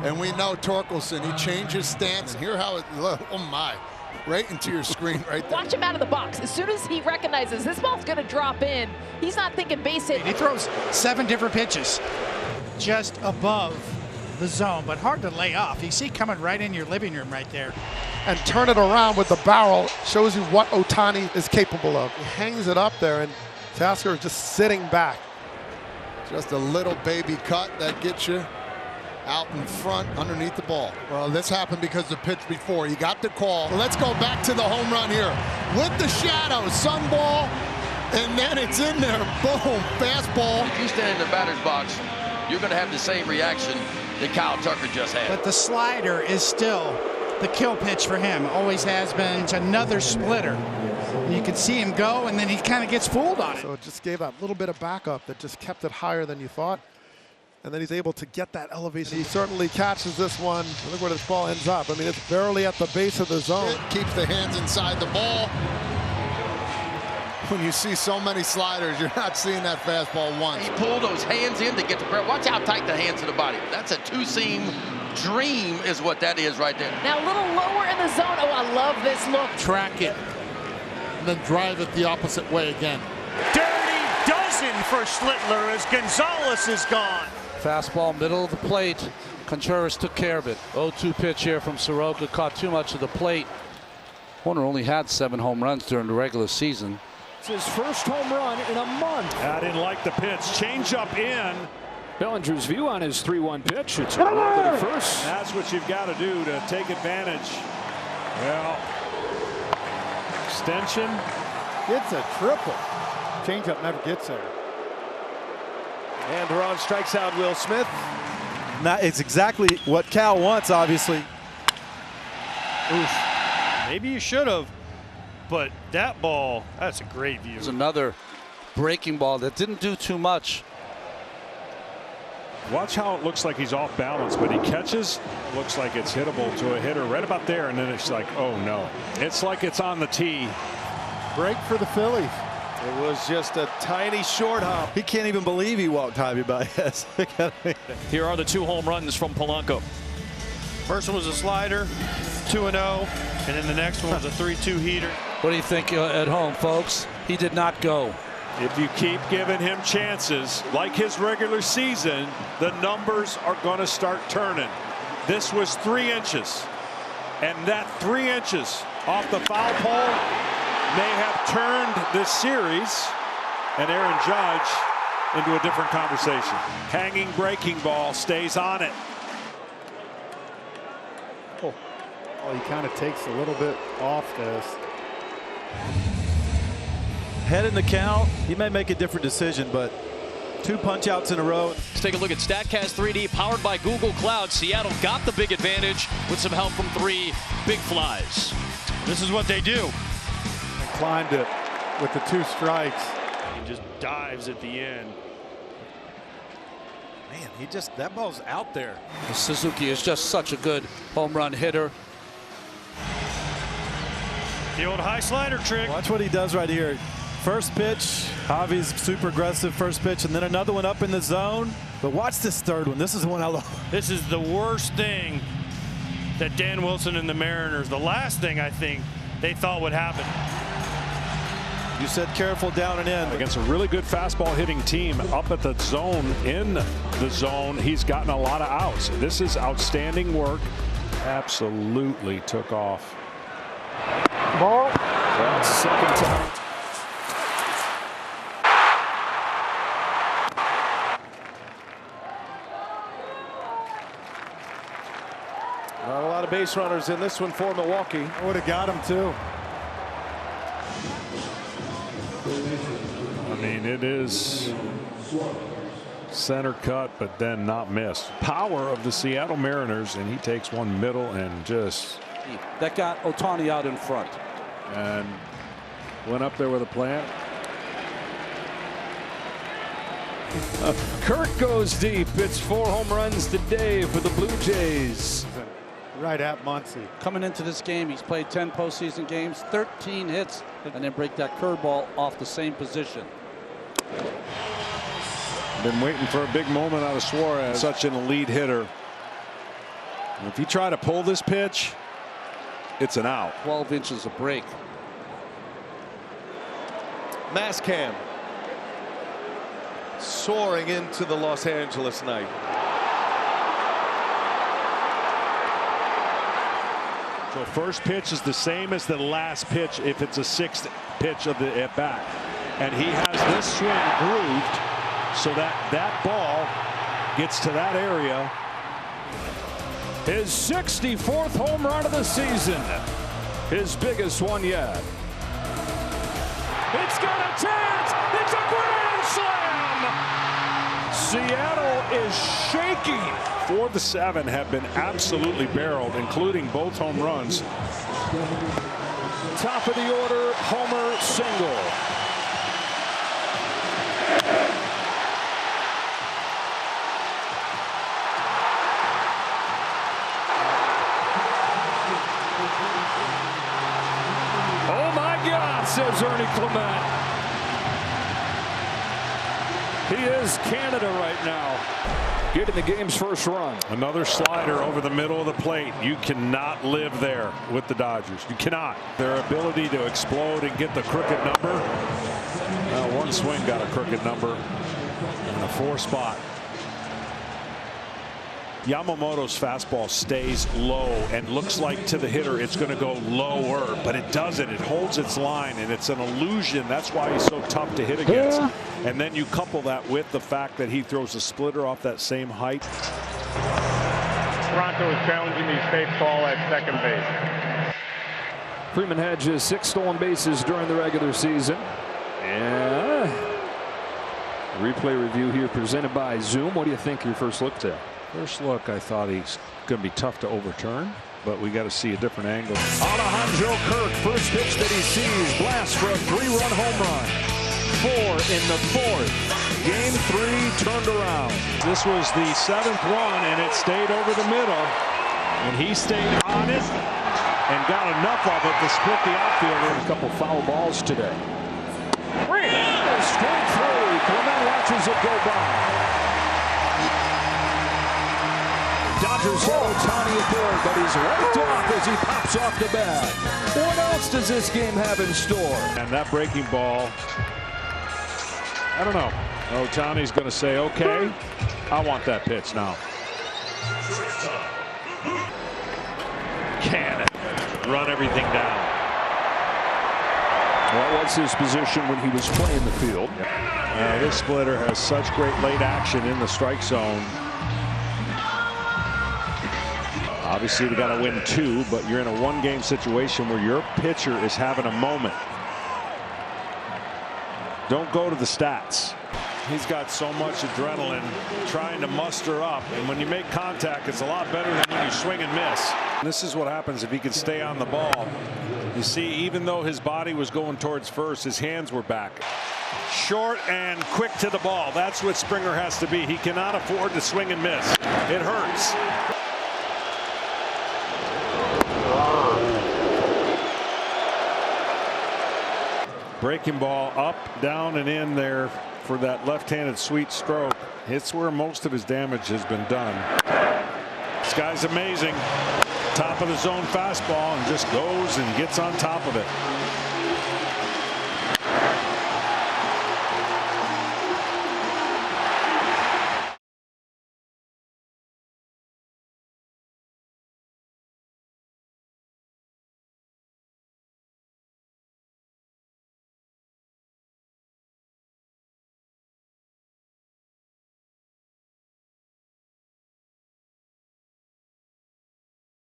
And we know Torkelson, he changed his stance. Hear how it, oh my, right into your screen right there. Watch him out of the box. As soon as he recognizes this ball's going to drop in, he's not thinking base hit. He throws 7 different pitches just above the zone, but hard to lay off. You see coming right in your living room right there. And turn it around with the barrel shows you what Ohtani is capable of. He hangs it up there, and Tasker is just sitting back. Just a little baby cut that gets you out in front underneath the ball. Well, this happened because the pitch before. You got the call. Well, let's go back to the home run here. With the shadow, sun ball, and then it's in there. Boom, fastball. If you stand in the batter's box, you're going to have the same reaction that Kyle Tucker just had. But the slider is still the kill pitch for him. Always has been. It's another splitter. You can see him go, and then he kind of gets fooled on it. So it just gave that little bit of backup that just kept it higher than you thought. And then he's able to get that elevation. He certainly catches this one. Look where this ball ends up. I mean, it's barely at the base of the zone. It keeps the hands inside the ball. When you see so many sliders, you're not seeing that fastball once. He pulled those hands in to get the pressure. Watch how tight the hands to the body. That's a two-seam dream is what that is right there. Now a little lower in the zone. Oh, I love this look. Track it, and then drive it the opposite way again. Dirty dozen for Schlittler as Gonzalez is gone. Fastball, middle of the plate. Contreras took care of it. 0-2 pitch here from Soroka. Caught too much of the plate. Horner only had 7 home runs during the regular season. It's his first home run in a month. I didn't like the pitch. Change up in. Bellinger's view on his 3-1 pitch. It's a run to first. That's what you've got to do to take advantage. Well, extension. It's a triple. Changeup never gets there. And Duran strikes out Will Smith. It's exactly what Cal wants, obviously. Oof. Maybe you should have, but that ball, that's a great view. There's another breaking ball that didn't do too much. Watch how it looks like he's off balance, but he catches. Looks like it's hittable to a hitter right about there, and then it's like, oh no. It's like it's on the tee. Break for the Phillies. It was just a tiny short hop. He can't even believe he walked Javi Baez. Here are the 2 home runs from Polanco. First one was a slider, 2-0, and then the next one was a 3-2 heater. What do you think at home, folks? He did not go. If you keep giving him chances, like his regular season, the numbers are going to start turning. This was 3 inches, and that 3 inches off the foul pole may have turned this series and Aaron Judge into a different conversation. Hanging breaking ball, stays on it. Oh, he kind of takes a little bit off this. Head in the count. He may make a different decision, but 2 punch outs in a row. Let's take a look at Statcast 3D powered by Google Cloud. Seattle got the big advantage with some help from 3 big flies. This is what they do. Climbed it with the 2 strikes. He just dives at the end. Man, that ball's out there. Suzuki is just such a good home run hitter. The old high slider trick. Watch what he does right here. First pitch, Javi's super aggressive first pitch, and then another one up in the zone. But watch this third one. This is the one I love. This is the worst thing that Dan Wilson and the Mariners, the last thing I think they thought would happen. You said careful down and in. Against a really good fastball hitting team up at the zone, in the zone, he's gotten a lot of outs. This is outstanding work. Absolutely took off. Ball. That's second time. Not a lot of base runners in this one for Milwaukee. I would have got him too. I mean, it is center cut, but then not missed. Power of the Seattle Mariners, and he takes one middle and just. That got Ohtani out in front. And went up there with a plant. Kirk goes deep. It's 4 home runs today for the Blue Jays. Right at Muncy. Coming into this game, he's played 10 postseason games, 13 hits, and then break that curveball off the same position. Been waiting for a big moment out of Suarez. Such an elite hitter. If you try to pull this pitch, it's an out. 12 inches of break. Cam soaring into the Los Angeles night. So first pitch is the same as the last pitch if it's a sixth pitch of the at bat. And he has this swing grooved so that ball gets to that area. His 64th home run of the season. His biggest one yet. It's got a chance. It's a grand slam. Seattle is shaking. 4 of the 7 have been absolutely barreled, including both home runs. Top of the order, homer single. Oh my God, says Ernie Clement. He is Canada right now. Getting the game's first run. Another slider over the middle of the plate. You cannot live there with the Dodgers. You cannot. Their ability to explode and get the crooked number. One swing got a crooked number in the 4 spot. Yamamoto's fastball stays low and looks like to the hitter it's going to go lower, but it doesn't. It holds its line, and it's an illusion. That's why he's so tough to hit against. And then you couple that with the fact that he throws a splitter off that same height. Toronto is challenging the safe call at second base. Freeman Hedges 6 stolen bases during the regular season. Yeah. Replay review here presented by Zoom. What do you think your first look at? First look, I thought he's going to be tough to overturn, but we got to see a different angle. Alejandro Kirk, first pitch that he sees, blast for a 3-run home run. 4 in the 4th. Game 3 turned around. This was the 7th run, and it stayed over the middle, and he stayed on it and got enough of it to split the outfielder. A couple foul balls today. Straight through. Clement watches it go by. Dodgers had Ohtani aboard, but he's raked off as he pops off the bat. What else does this game have in store? And that breaking ball, I don't know. Ohtani's going to say, okay, I want that pitch now. Can run everything down. What was his position when he was playing the field? This splitter has such great late action in the strike zone. Obviously, we got to win 2, but you're in a 1-game situation where your pitcher is having a moment. Don't go to the stats. He's got so much adrenaline trying to muster up, and when you make contact, it's a lot better than when you swing and miss. And this is what happens if he can stay on the ball. You see, even though his body was going towards first, his hands were back. Short and quick to the ball. That's what Springer has to be. He cannot afford to swing and miss. It hurts. Breaking ball up, down, and in there for that left-handed sweet stroke. It's where most of his damage has been done. This guy's amazing. Top of the zone fastball and just goes and gets on top of it.